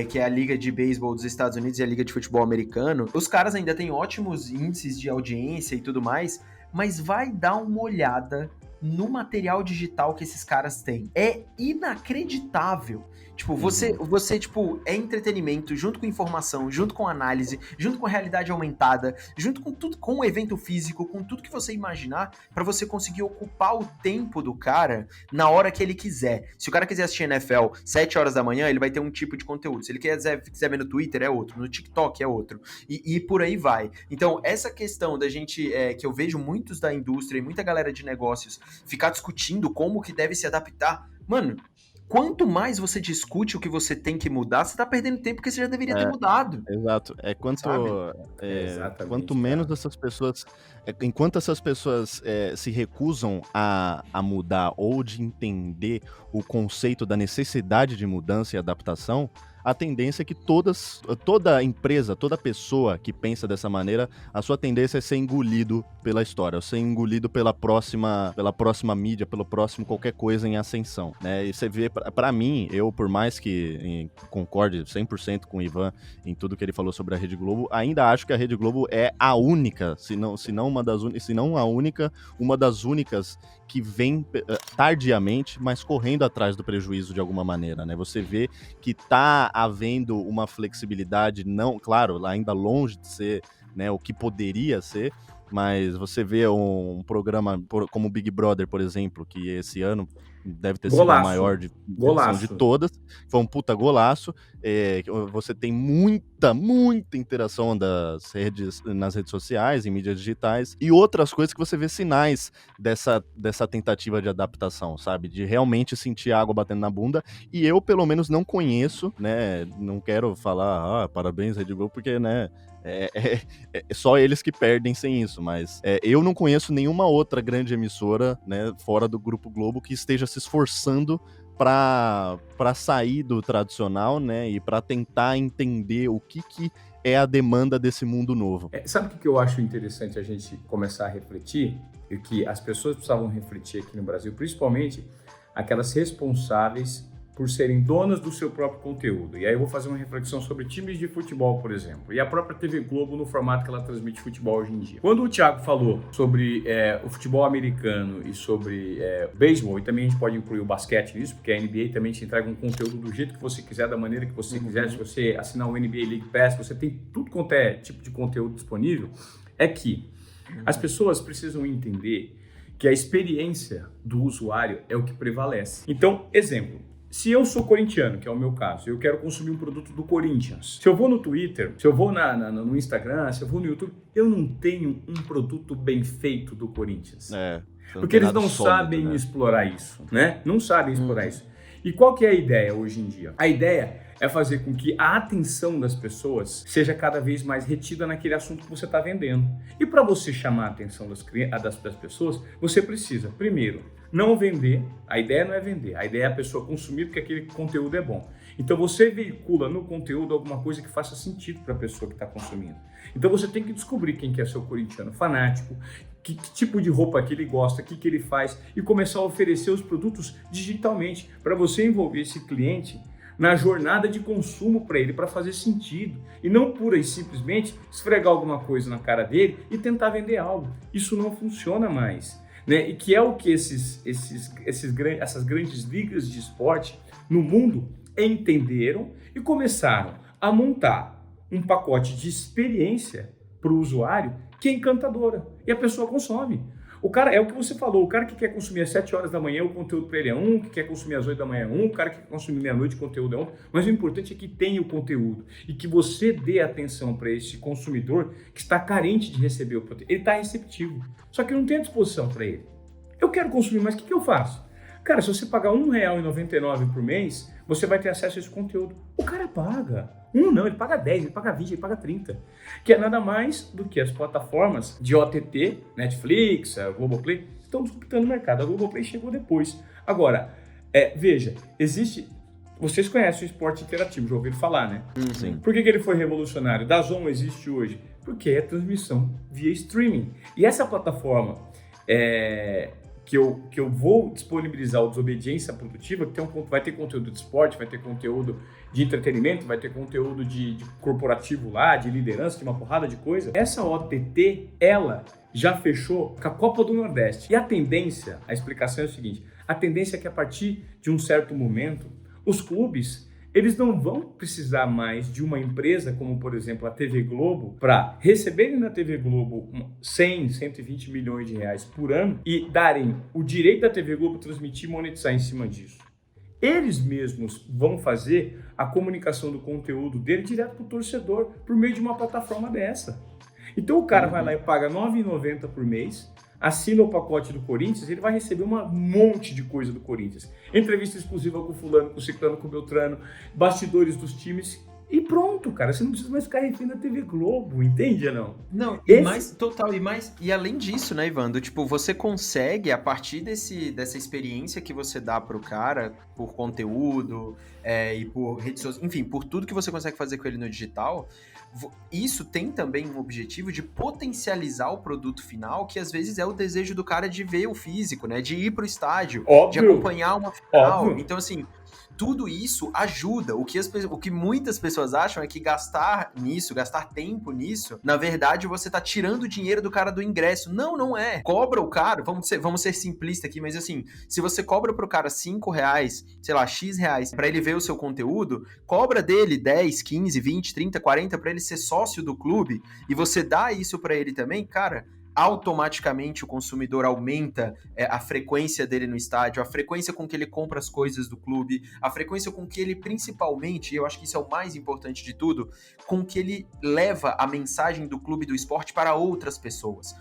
que é a liga de beisebol dos Estados Unidos e a liga de futebol americano, os caras ainda têm ótimos índices de audiência e tudo mais, mas vai dar uma olhada no material digital que esses caras têm. É inacreditável. Tipo, você tipo, é entretenimento, junto com informação, junto com análise, junto com realidade aumentada, junto com tudo, com o evento físico, com tudo que você imaginar, pra você conseguir ocupar o tempo do cara na hora que ele quiser. Se o cara quiser assistir NFL 7 horas da manhã, ele vai ter um tipo de conteúdo. Se ele quiser ver no Twitter, é outro. No TikTok, é outro. E por aí vai. Então, essa questão da gente, que eu vejo muitos da indústria e muita galera de negócios ficar discutindo como que deve se adaptar, mano, quanto mais você discute o que você tem que mudar, você tá perdendo tempo que você já deveria ter mudado. Exato. Sabe? Exatamente, Quanto menos cara. essas pessoas. Enquanto essas pessoas se recusam a mudar ou de entender o conceito da necessidade de mudança e adaptação, a tendência é que toda empresa, toda pessoa que pensa dessa maneira, a sua tendência é ser engolido pela história, ser engolido pela próxima mídia, pelo próximo qualquer coisa em ascensão, né? E você vê, pra mim, eu, por mais que concorde 100% com o Ivan em tudo que ele falou sobre a Rede Globo, ainda acho que a Rede Globo é a única, se não uma das únicas, se não a única, uma das únicas que vem tardiamente, mas correndo atrás do prejuízo de alguma maneira, né? Você vê que tá havendo uma flexibilidade, não, claro, ainda longe de ser, né, o que poderia ser, mas você vê um programa como o Big Brother, por exemplo, que esse ano deve ter sido a maior edição de todas, foi um puta golaço, você tem muita interação nas redes sociais, em mídias digitais, e outras coisas que você vê sinais dessa tentativa de adaptação, sabe, de realmente sentir a água batendo na bunda, e eu pelo menos não conheço, né, não quero falar, parabéns Rede Globo, porque, né, é só eles que perdem sem isso, mas eu não conheço nenhuma outra grande emissora, né, fora do Grupo Globo que esteja se esforçando para sair do tradicional, né, e para tentar entender o que é a demanda desse mundo novo. Sabe o que eu acho interessante a gente começar a refletir? E que as pessoas precisavam refletir aqui no Brasil, principalmente aquelas responsáveis por serem donas do seu próprio conteúdo. E aí eu vou fazer uma reflexão sobre times de futebol, por exemplo, e a própria TV Globo no formato que ela transmite futebol hoje em dia. Quando o Thiago falou sobre o futebol americano e sobre beisebol, e também a gente pode incluir o basquete nisso, porque a NBA também te entrega um conteúdo do jeito que você quiser, da maneira que você quiser. Se você assinar o NBA League Pass, você tem tudo quanto é tipo de conteúdo disponível, é que as pessoas precisam entender que a experiência do usuário é o que prevalece. Então, exemplo, se eu sou corintiano, que é o meu caso, eu quero consumir um produto do Corinthians. Se eu vou no Twitter, se eu vou no Instagram, se eu vou no YouTube, eu não tenho um produto bem feito do Corinthians. Porque eles não sabem explorar isso, né? Não sabem explorar isso. E qual que é a ideia hoje em dia? A ideia é fazer com que a atenção das pessoas seja cada vez mais retida naquele assunto que você está vendendo. E para você chamar a atenção das pessoas, você precisa, primeiro, não vender. A ideia não é vender, a ideia é a pessoa consumir porque aquele conteúdo é bom. Então você veicula no conteúdo alguma coisa que faça sentido para a pessoa que está consumindo. Então você tem que descobrir quem que é seu corintiano fanático, que tipo de roupa que ele gosta, o que ele faz, e começar a oferecer os produtos digitalmente para você envolver esse cliente na jornada de consumo para ele, para fazer sentido, e não pura e simplesmente esfregar alguma coisa na cara dele e tentar vender algo. Isso não funciona mais, né? E que é o que essas grandes ligas de esporte no mundo entenderam e começaram a montar um pacote de experiência para o usuário que é encantadora, e a pessoa consome. O cara, é o que você falou, o cara que quer consumir às 7 horas da manhã, o conteúdo para ele é um, que quer consumir às 8 da manhã é um, o cara que quer consumir meia-noite, o conteúdo é um, mas o importante é que tenha o conteúdo e que você dê atenção para esse consumidor que está carente de receber o conteúdo. Ele está receptivo, só que não tem a disposição para ele. Eu quero consumir, mas o que eu faço? Cara, se você pagar R$1,99 por mês, você vai ter acesso a esse conteúdo. O cara paga. Não, ele paga 10, ele paga 20, ele paga 30. Que é nada mais do que as plataformas de OTT, Netflix, Globoplay, estão disputando o mercado. A Globoplay chegou depois. Agora, veja, existe... Vocês conhecem o esporte interativo, já ouviram falar, né? Sim. Por que ele foi revolucionário? DAZN existe hoje? Porque é transmissão via streaming. E essa plataforma... Que eu vou disponibilizar o Desobediência Produtiva, que vai ter conteúdo de esporte, vai ter conteúdo de entretenimento, vai ter conteúdo de corporativo lá, de liderança, de uma porrada de coisa. Essa OTT, ela já fechou com a Copa do Nordeste. E a tendência, a explicação é o seguinte, a tendência é que a partir de um certo momento, os clubes... eles não vão precisar mais de uma empresa como, por exemplo, a TV Globo, para receberem na TV Globo 100, 120 milhões de reais por ano e darem o direito da TV Globo transmitir e monetizar em cima disso. Eles mesmos vão fazer a comunicação do conteúdo dele direto para o torcedor por meio de uma plataforma dessa. Então o cara vai lá e paga R$ 9,90 por mês, assina o pacote do Corinthians, ele vai receber um monte de coisa do Corinthians. Entrevista exclusiva com o fulano, com o ciclano, com o Beltrano, bastidores dos times. E pronto, cara, você não precisa mais ficar refém da TV Globo, entende ou não? Não, e mais, total, e além disso, né, Ivandro, tipo, você consegue, a partir dessa experiência que você dá pro cara, por conteúdo, e por redes sociais, enfim, por tudo que você consegue fazer com ele no digital, isso tem também um objetivo de potencializar o produto final, que às vezes é o desejo do cara de ver o físico, né, de ir pro estádio, de acompanhar uma final, então assim... Tudo isso ajuda. O que muitas pessoas acham é que gastar tempo nisso, na verdade você tá tirando o dinheiro do cara do ingresso. Não, não é. Cobra o cara, vamos ser simplistas aqui, mas assim, se você cobra pro cara R$5, sei lá, X reais, pra ele ver o seu conteúdo, cobra dele 10, 15, 20, 30, 40 pra ele ser sócio do clube, e você dá isso pra ele também, cara... automaticamente o consumidor aumenta a frequência dele no estádio, a frequência com que ele compra as coisas do clube, a frequência com que ele, principalmente, e eu acho que isso é o mais importante de tudo, com que ele leva a mensagem do clube do esporte para outras pessoas.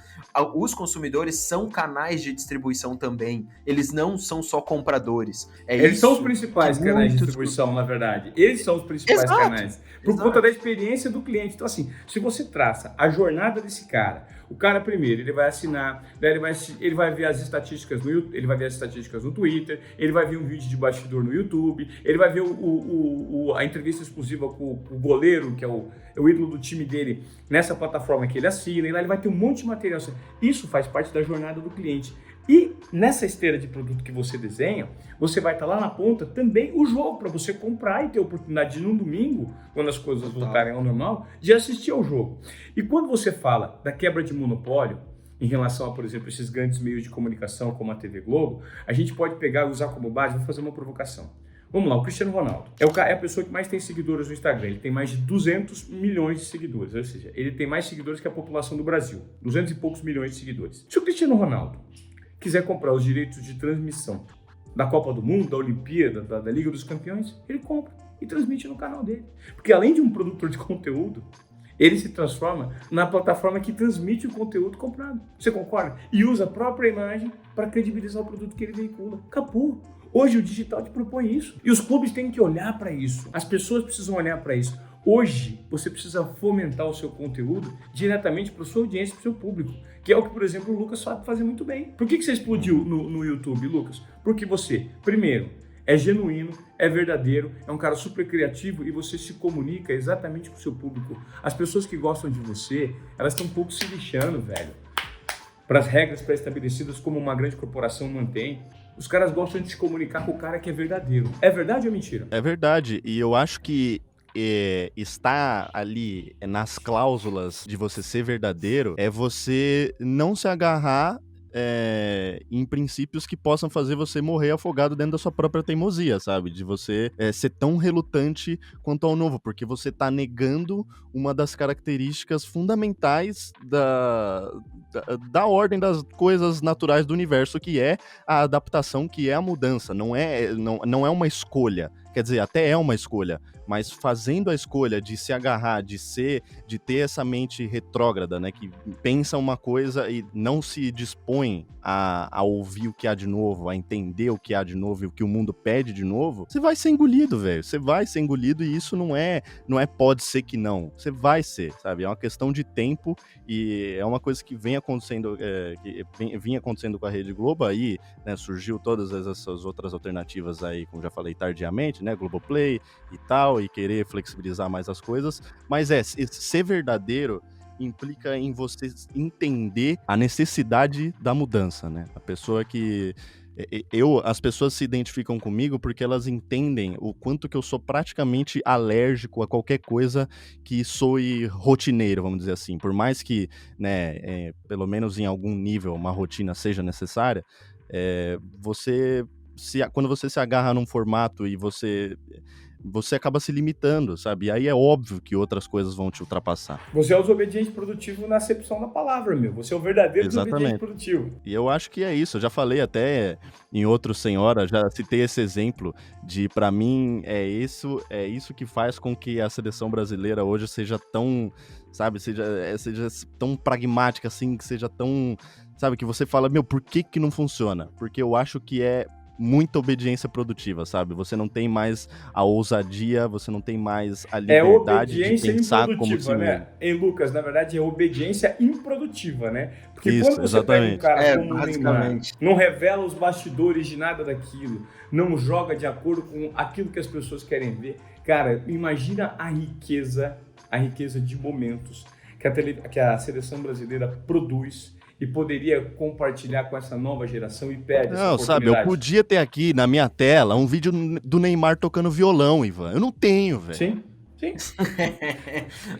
Os consumidores são canais de distribuição também, eles não são só compradores. Eles são os principais canais de distribuição, na verdade. Eles são os principais canais. Por conta da experiência do cliente. Então, assim, se você traça a jornada desse cara, o cara primeiro, ele vai assinar, daí ele vai ver as estatísticas no YouTube, ele vai ver as estatísticas no Twitter, ele vai ver um vídeo de bastidor no YouTube, ele vai ver a entrevista exclusiva com o goleiro, que é o ídolo do time dele, nessa plataforma que ele assina, e lá ele vai ter um monte de material. Isso faz parte da jornada do cliente. E nessa esteira de produto que você desenha, você vai estar lá na ponta também o jogo para você comprar e ter a oportunidade de, num domingo, quando as coisas voltarem ao normal, de assistir ao jogo. E quando você fala da quebra de monopólio, em relação a, por exemplo, esses grandes meios de comunicação como a TV Globo, a gente pode pegar e usar como base, vou fazer uma provocação. Vamos lá, o Cristiano Ronaldo é a pessoa que mais tem seguidores no Instagram. Ele tem mais de 200 milhões de seguidores, ou seja, ele tem mais seguidores que a população do Brasil. 200 e poucos milhões de seguidores. Se o Cristiano Ronaldo quiser comprar os direitos de transmissão da Copa do Mundo, da Olimpíada, da Liga dos Campeões, ele compra e transmite no canal dele. Porque além de um produtor de conteúdo, ele se transforma na plataforma que transmite o conteúdo comprado. Você concorda? E usa a própria imagem para credibilizar o produto que ele veicula. Acabou. Hoje o digital te propõe isso. E os clubes têm que olhar para isso. As pessoas precisam olhar para isso. Hoje, você precisa fomentar o seu conteúdo diretamente para a sua audiência, para o seu público. Que é o que, por exemplo, o Lucas sabe fazer muito bem. Por que você explodiu no YouTube, Lucas? Porque você, primeiro, é genuíno, é verdadeiro, é um cara super criativo e você se comunica exatamente com o seu público. As pessoas que gostam de você, elas estão um pouco se lixando, velho, para as regras pré-estabelecidas como uma grande corporação mantém. Os caras gostam de se comunicar com o cara que é verdadeiro. É verdade ou mentira? É verdade, e eu acho que está ali nas cláusulas de você ser verdadeiro é você não se agarrar em princípios que possam fazer você morrer afogado dentro da sua própria teimosia, sabe? De você ser tão relutante quanto ao novo, porque você tá negando uma das características fundamentais da ordem das coisas naturais do universo, que é a adaptação, que é a mudança. Não é uma escolha. Quer dizer, até é uma escolha, mas fazendo a escolha de se agarrar, de ter essa mente retrógrada, né, que pensa uma coisa e não se dispõe a ouvir o que há de novo, a entender o que há de novo e o que o mundo pede de novo, você vai ser engolido, velho. Você vai ser engolido e isso não é pode ser que não. Você vai ser, sabe? É uma questão de tempo e é uma coisa que vem acontecendo, vinha acontecendo com a Rede Globo aí, né, surgiu todas essas outras alternativas aí, como já falei, tardiamente, né, Globoplay e tal, e querer flexibilizar mais as coisas, mas ser verdadeiro implica em você entender a necessidade da mudança, né? A pessoa que... as pessoas se identificam comigo porque elas entendem o quanto que eu sou praticamente alérgico a qualquer coisa que soe rotineiro, vamos dizer assim. Por mais que, né, pelo menos em algum nível, uma rotina seja necessária, quando você se agarra num formato e você você acaba se limitando, sabe? E aí é óbvio que outras coisas vão te ultrapassar. Você é o desobediente produtivo na acepção da palavra, meu. Você é o verdadeiro desobediente produtivo. E eu acho que é isso. Eu já falei até em outro Senhora, já citei esse exemplo de, pra mim, é isso que faz com que a seleção brasileira hoje seja tão, sabe, seja tão pragmática, assim, que seja tão, sabe, que você fala, meu, por que não funciona? Porque eu acho que é muita obediência produtiva, sabe? Você não tem mais a ousadia, você não tem mais a liberdade de pensar como si mesmo. Né? Em Lucas, na verdade, é obediência improdutiva, né? Porque isso, quando você exatamente. pega um cara como o Neymar, não revela os bastidores de nada daquilo, não joga de acordo com aquilo que as pessoas querem ver, cara, imagina a riqueza de momentos que a seleção brasileira produz e poderia compartilhar com essa nova geração e perde essa oportunidade. Sabe, eu podia ter aqui na minha tela um vídeo do Neymar tocando violão, Ivan. Eu não tenho, velho. Sim.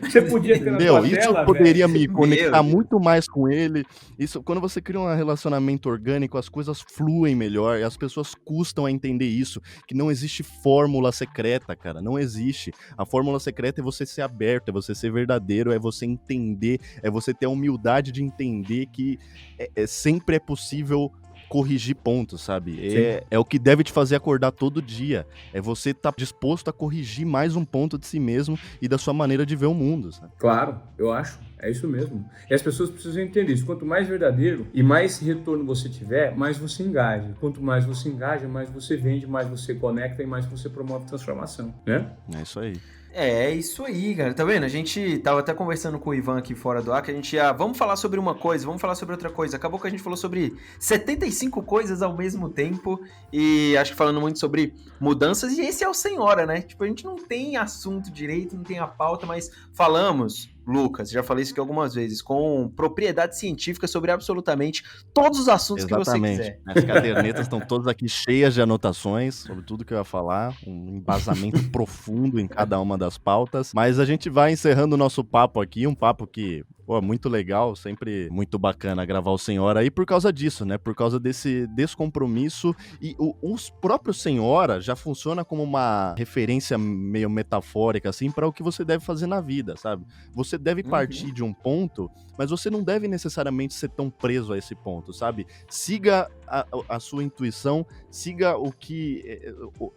Você podia ter na tua tela, isso poderia me conectar muito mais com ele. Isso, quando você cria um relacionamento orgânico, as coisas fluem melhor, e as pessoas custam a entender isso, que não existe fórmula secreta, cara, não existe. A fórmula secreta é você ser aberto, é você ser verdadeiro, é você entender, é você ter a humildade de entender que sempre é possível corrigir pontos, sabe? É o que deve te fazer acordar todo dia. É você estar disposto a corrigir mais um ponto de si mesmo e da sua maneira de ver o mundo, sabe? Claro, eu acho. É isso mesmo. E as pessoas precisam entender isso. Quanto mais verdadeiro e mais retorno você tiver, mais você engaja. Quanto mais você engaja, mais você vende, mais você conecta e mais você promove transformação, né? É isso aí. É isso aí, cara. Tá vendo? A gente tava até conversando com o Ivan aqui fora do ar, que a gente ia, vamos falar sobre uma coisa, vamos falar sobre outra coisa. Acabou que a gente falou sobre 75 coisas ao mesmo tempo e acho que falando muito sobre mudanças, e esse é o Senhora, né? Tipo, a gente não tem assunto direito, não tem a pauta, mas falamos, Lucas, já falei isso aqui algumas vezes, com propriedade científica sobre absolutamente todos os assuntos que você quiser. As cadernetas estão todas aqui cheias de anotações sobre tudo que eu ia falar, um embasamento profundo em cada uma das pautas, mas a gente vai encerrando o nosso papo aqui, um papo que, pô, muito legal, sempre muito bacana gravar o Senhora aí por causa disso, né? Por causa desse descompromisso, e os próprios Senhora já funciona como uma referência meio metafórica, assim, para o que você deve fazer na vida, sabe? Você deve partir de um ponto, mas você não deve necessariamente ser tão preso a esse ponto, sabe? Siga a sua intuição, siga o que,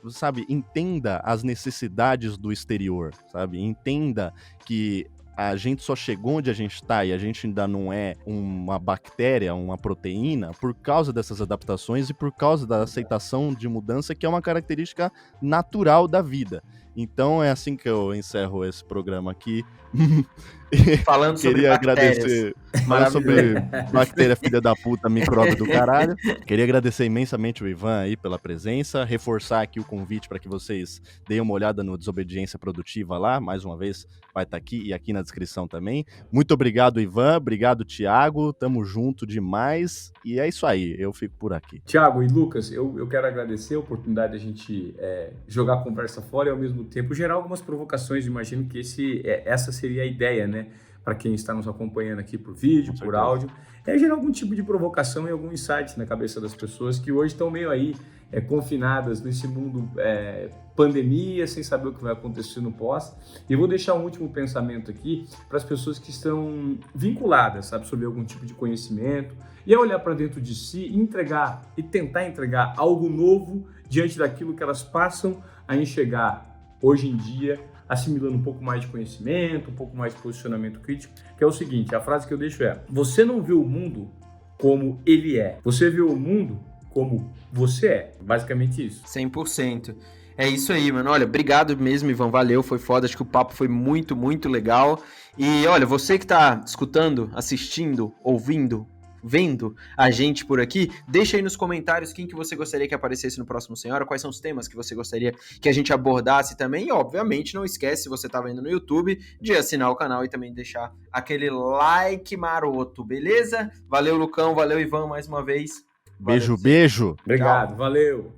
sabe? Entenda as necessidades do exterior, sabe? Entenda que a gente só chegou onde a gente tá e a gente ainda não é uma bactéria, uma proteína, por causa dessas adaptações e por causa da aceitação de mudança, que é uma característica natural da vida. Então é assim que eu encerro esse programa aqui. Falando sobre bactérias. Falando sobre bactéria filha da puta, micróbio do caralho. Queria agradecer imensamente o Ivan aí pela presença, reforçar aqui o convite para que vocês deem uma olhada no Desobediência Produtiva lá, mais uma vez vai estar aqui e aqui na descrição também. Muito obrigado, Ivan, obrigado, Thiago, tamo junto demais, e é isso aí, eu fico por aqui. Thiago e Lucas, eu quero agradecer a oportunidade de a gente jogar a conversa fora e ao mesmo tempo gerar algumas provocações. Imagino que essa seria a ideia, né? Para quem está nos acompanhando aqui por vídeo, por áudio, gerar algum tipo de provocação e algum insight na cabeça das pessoas que hoje estão meio aí confinadas nesse mundo pandemia, sem saber o que vai acontecer no pós. E eu vou deixar um último pensamento aqui para as pessoas que estão vinculadas, sabe, sobre algum tipo de conhecimento, e é olhar para dentro de si e tentar entregar algo novo diante daquilo que elas passam a enxergar hoje em dia, assimilando um pouco mais de conhecimento, um pouco mais de posicionamento crítico, que é o seguinte, a frase que eu deixo é: você não vê o mundo como ele é, você vê o mundo como você é. Basicamente isso. 100%. É isso aí, mano. Olha, obrigado mesmo, Ivan, valeu, foi foda, acho que o papo foi muito, muito legal. E olha, você que tá escutando, assistindo, ouvindo, vendo a gente por aqui, deixa aí nos comentários quem que você gostaria que aparecesse no próximo Senhora, quais são os temas que você gostaria que a gente abordasse também, e obviamente não esquece, se você tá vendo no YouTube, de assinar o canal e também deixar aquele like maroto, beleza? Valeu, Lucão, valeu, Ivan, mais uma vez. Beijo, beijo. Obrigado, valeu.